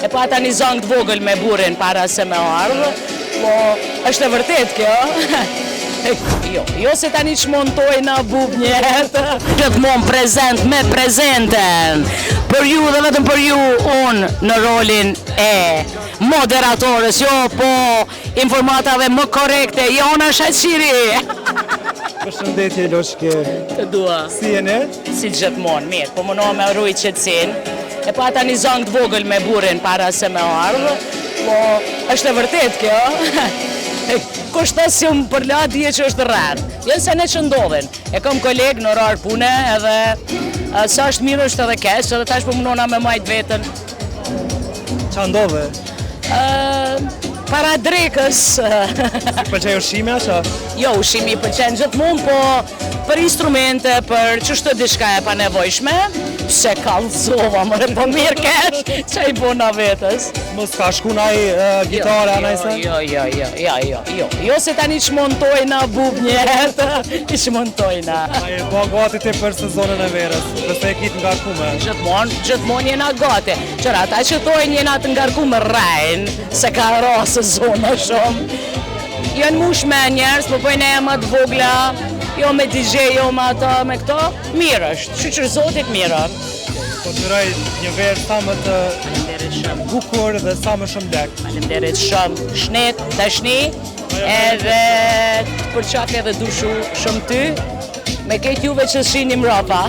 E pata një zong të vogël me burin para se me ardhë, po është e vërtet kjo. Jo se tani që montoj në bub njetë. Gjithmonë prezent me prezenten. Për ju dhe vetëm për ju, unë në rolin e moderatorës, jo po informatave më korekte, Jona Shaqiri. Përshëndetje Loshke. Të dua. Si jeni? Si gjithmonë, mirë, po mënoha me rruj qetësin. E pata një zong të vogël me burin para se me ardhë, po është e vërtet kjo. Kushtas që më përla dje që është rrët. Jënë se ne që ndodhin. E kom kolegë në orar pune edhe sa është mirë është edhe kesh, edhe tash po mënona me majt vetën. Qa ndodhe? Para drekës. Si pëlqej ushqime asha? Jo, ushqimi pëlqen gjithmonë, po për instrumente, për qështë të dishka e pa nevojshme, pse kallëzova, mëre po mirë kesh, që i bona vetës. Mos ka shku naj gitare, anajse? Jo se tani që montoj në bub njetë, që montoj në. A e po gati ti për sezonën e verës, përse e kitë ngarkume? Gjithmonë jena gati. Qëra, ta që tojnë jena të ngarkume rajnë, se ka ra sezona shumë. Jënë mush me njerës, po pojnë e më të vogla, jo me DJ, jo me ato, me këto, mirë është, shqyqër zotit mirë. Po të raj një verë sa më të bukur dhe sa më shumë lek. Faleminderit shumë, shnet, dashni, edhe të përqaf edhe dushu shumë ty, me këtë juve që shini mrapa.